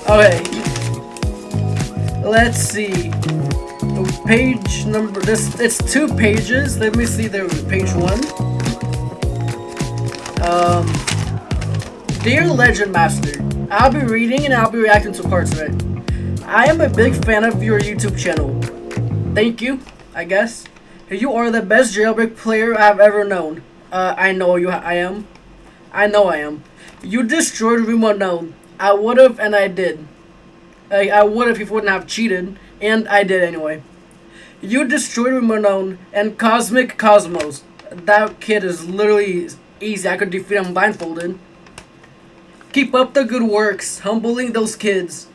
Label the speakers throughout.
Speaker 1: Okay. Let's see. Page number. It's 2 pages. Let me see the page 1. Dear Legend Master, I'll be reading and I'll be reacting to parts of it. I am a big fan of your YouTube channel. Thank you, I guess. You are the best jailbreak player I've ever known. I know I am. I know I am. You destroyed Room Unknown. I would've and I did. I would've if you wouldn't have cheated, and I did anyway. You destroyed Room Unknown and Cosmic Cosmos. That kid is literally easy. I could defeat him blindfolded. Keep up the good works, humbling those kids.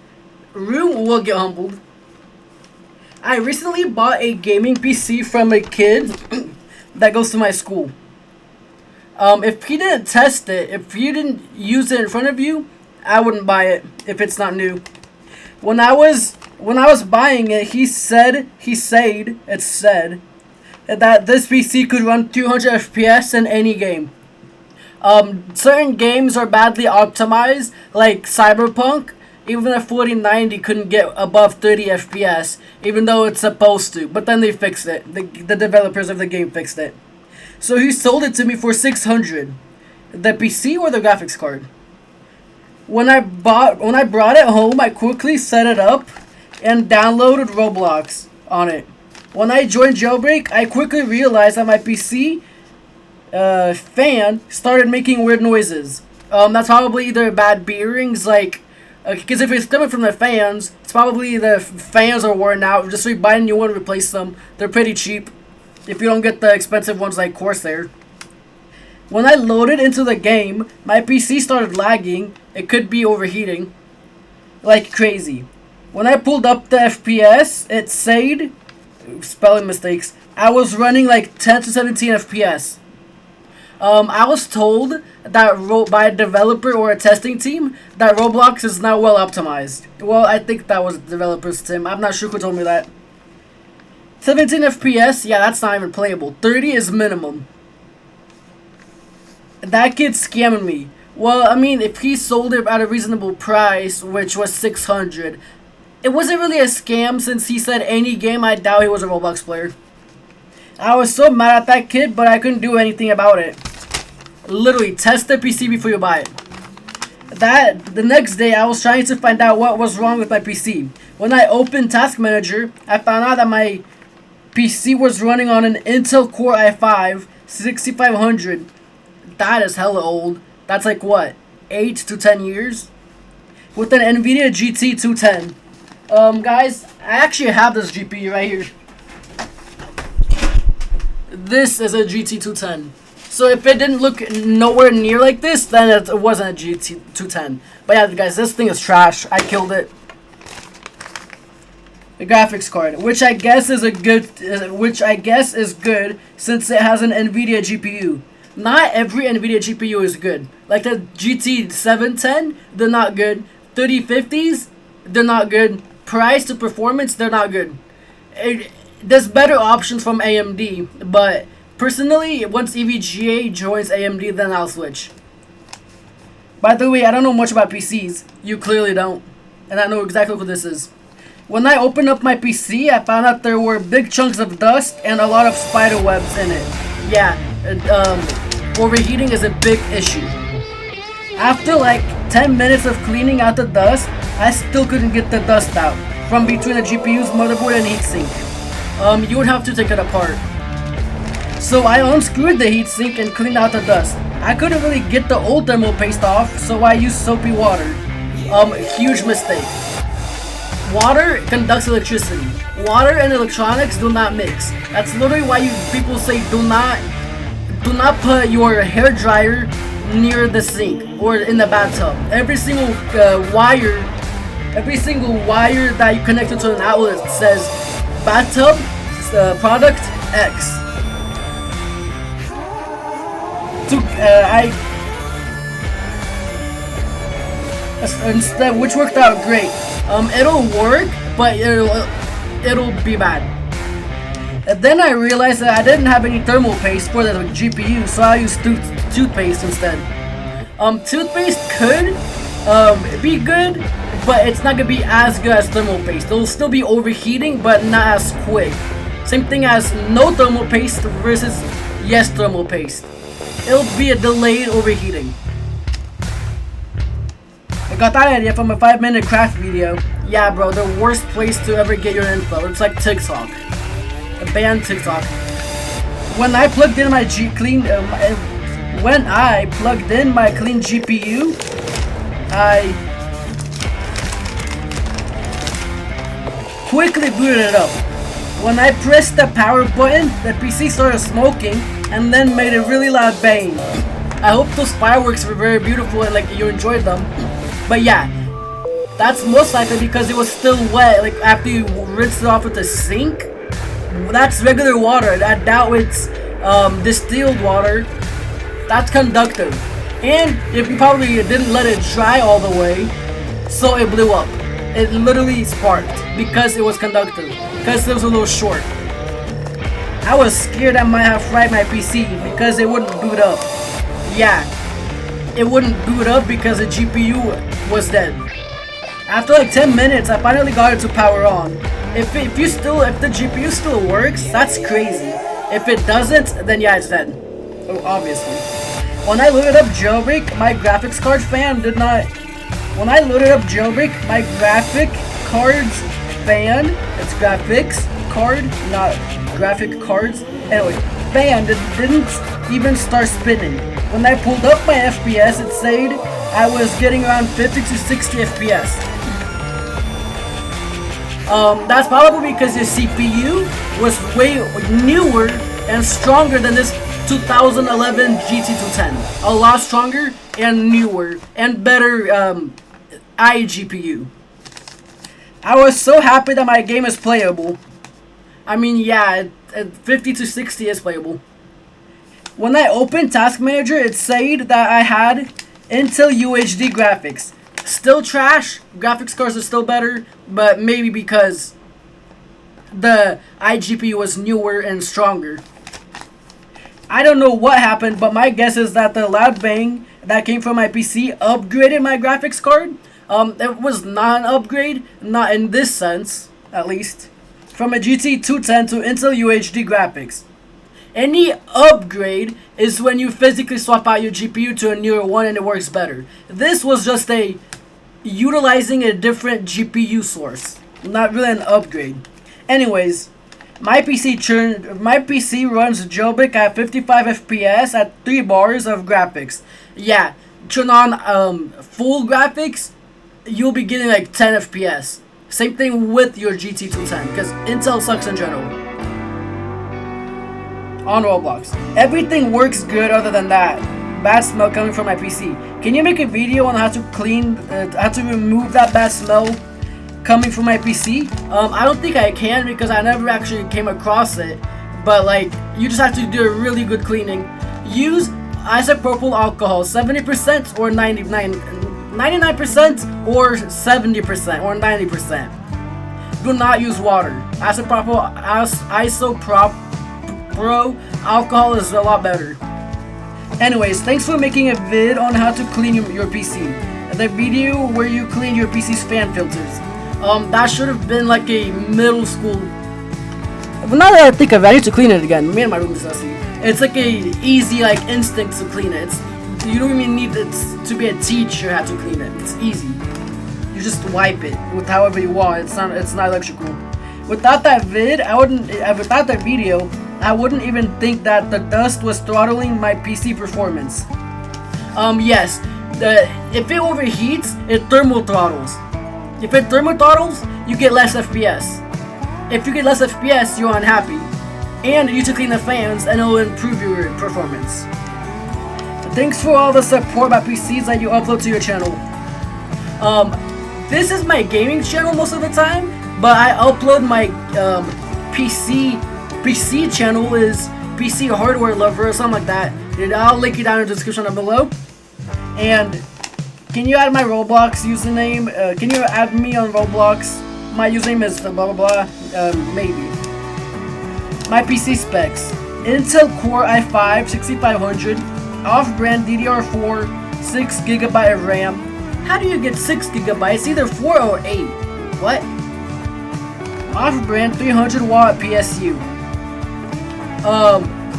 Speaker 1: Room will get humbled. I recently bought a gaming PC from a kid that goes to my school. If he didn't test it, if you didn't use it in front of you, I wouldn't buy it if it's not new. When I was buying it, it said that this PC could run 200 FPS in any game. Certain games are badly optimized, like Cyberpunk. Even a 4090 couldn't get above 30 FPS, even though it's supposed to. But then they fixed it. The developers of the game fixed it. So he sold it to me for $600. The PC or the graphics card? When I brought it home, I quickly set it up and downloaded Roblox on it. When I joined Jailbreak, I quickly realized that my PC fan started making weird noises. That's probably either bad bearings, like, because if it's coming from the fans, it's probably the fans are worn out. Just so you buy a new one, replace them. They're pretty cheap if you don't get the expensive ones like Corsair. When I loaded into the game, my PC started lagging. It could be overheating like crazy. When I pulled up the FPS, it said, spelling mistakes, I was running like 10 to 17 FPS. I was told that by a developer or a testing team that Roblox is now well optimized. Well, I think that was the developer's team. I'm not sure who told me that. 17 FPS, yeah, that's not even playable. 30 is minimum. That kid's scamming me. Well, I mean, if he sold it at a reasonable price, which was $600, it wasn't really a scam since he said any game. I doubt he was a Roblox player. I was so mad at that kid, but I couldn't do anything about it. Literally, test the PC before you buy it. The next day, I was trying to find out what was wrong with my PC. When I opened Task Manager, I found out that my PC was running on an Intel Core i5 6500. That is hella old. That's like what, 8 to 10 years? With an NVIDIA GT 210. Guys, I actually have this GPU right here. This is a GT 210. So if it didn't look nowhere near like this, then it wasn't a GT 210. But yeah, guys, this thing is trash. I killed it. The graphics card, which I guess is good since it has an NVIDIA GPU. Not every NVIDIA GPU is good. Like the GT 710, they're not good. 3050s, they're not good. Price to performance, they're not good. There's better options from AMD, but personally, once EVGA joins AMD, then I'll switch. By the way, I don't know much about PCs. You clearly don't. And I know exactly what this is. When I opened up my PC, I found out there were big chunks of dust and a lot of spider webs in it. Yeah, overheating is a big issue. After like 10 minutes of cleaning out the dust, I still couldn't get the dust out from between the GPU's motherboard and heatsink. You would have to take it apart. So I unscrewed the heatsink and cleaned out the dust. I couldn't really get the old thermal paste off, so I used soapy water. Huge mistake. Water conducts electricity. Water and electronics do not mix. That's literally why people say do not put your hair dryer near the sink or in the bathtub. Every single wire that you connect to an outlet says bathtub product X. Which worked out great. It'll work, but it'll be bad. And then I realized that I didn't have any thermal paste for the GPU, so I used toothpaste instead. Toothpaste could be good, but it's not gonna be as good as thermal paste. It'll still be overheating, but not as quick. Same thing as no thermal paste versus yes thermal paste. It'll be a delayed overheating. I got that idea from a 5-minute craft video. Yeah, bro, the worst place to ever get your info. It's like TikTok. A banned TikTok. When I plugged in my clean GPU, I quickly booted it up. When I pressed the power button, the PC started smoking and then made a really loud bang. I hope those fireworks were very beautiful and like you enjoyed them. But yeah, that's most likely because it was still wet. Like after you rinsed it off with the sink, that's regular water. I doubt it's distilled water. That's conductive. And if you probably didn't let it dry all the way, so it blew up. It literally sparked because it was conductive. Because it was a little short. I was scared I might have fried my PC because it wouldn't boot up. Yeah, it wouldn't boot up because the GPU was dead. After like 10 minutes, I finally got it to power on. If the GPU still works, that's crazy. If it doesn't, then yeah, it's dead. Oh, obviously. When I loaded up jailbreak, my graphics card fan did not. When I loaded up jailbreak, my graphic card's fan, it's graphics card, not graphic cards. Anyway, fan didn't even start spinning. When I pulled up my FPS, it said I was getting around 50 to 60 FPS. That's probably because your CPU was way newer and stronger than this 2011 GT210. A lot stronger and newer and better iGPU. I was so happy that my game is playable. I mean, yeah, 50 to 60 is playable. When I opened Task Manager, it said that I had Intel UHD graphics. Still trash. Graphics cards are still better, but maybe because the iGPU was newer and stronger. I don't know what happened, but my guess is that the loud bang that came from my PC upgraded my graphics card. It was not an upgrade, not in this sense, at least. From a GT210 to Intel UHD graphics. Any upgrade is when you physically swap out your GPU to a newer one and it works better. This was just utilizing a different GPU source, not really an upgrade. Anyways, my PC runs jailbreak at 55 FPS at 3 bars of graphics. Yeah, turn on full graphics, you'll be getting like 10 FPS. Same thing with your GT210 because Intel sucks in general. On Roblox, everything works good other than that bad smell coming from my PC. Can you make a video on how to how to remove that bad smell coming from my PC? I don't think I can because I never actually came across it. But like, you just have to do a really good cleaning. Use isopropyl alcohol, 70% or 99% or 70% or 90%. Do not use water. Isopropyl alcohol is a lot better. Anyways, thanks for making a vid on how to clean your PC. The video where you clean your PC's fan filters. That should have been like a middle school. But now that I think of it, I need to clean it again. Me and my room is dusty. It's like a easy like instinct to clean it. You don't even need to be a teacher how to clean it. It's easy. You just wipe it with however you want. It's not electrical. Without that video, I wouldn't even think that the dust was throttling my PC performance. Yes, if it overheats, it thermal throttles. If it thermal throttles, you get less FPS. If you get less FPS, you're unhappy. And you need to clean the fans and it'll improve your performance. Thanks for all the support about PCs that you upload to your channel. This is my gaming channel most of the time, but I upload my PC channel is PC Hardware Lover or something like that. I'll link it down in the description down below. And can you add my Roblox username? Can you add me on Roblox? My username is blah blah blah. Maybe. My PC specs: Intel Core i5 6500, off-brand DDR4, 6GB of RAM, How do you get 6 gigabytes? Either 4 or 8. What? Off-brand 300 watt PSU.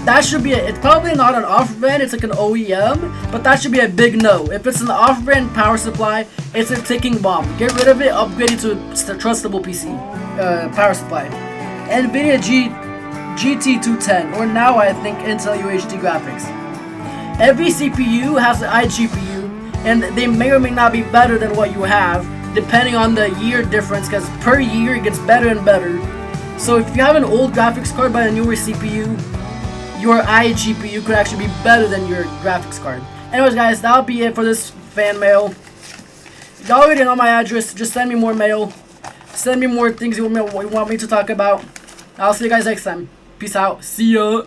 Speaker 1: That should be it's probably not an off-brand, it's like an OEM, but that should be a big no. If it's an off-brand power supply, it's a ticking bomb. Get rid of it, upgrade it to a trustable PC power supply. NVIDIA GT210, or now I think Intel UHD graphics. Every CPU has an iGPU, and they may or may not be better than what you have, depending on the year difference, because per year it gets better and better. So if you have an old graphics card by a newer CPU, your iGPU could actually be better than your graphics card. Anyways guys, that'll be it for this fan mail. Y'all already know my address, just send me more mail. Send me more things you want me to talk about. I'll see you guys next time. Peace out. See ya.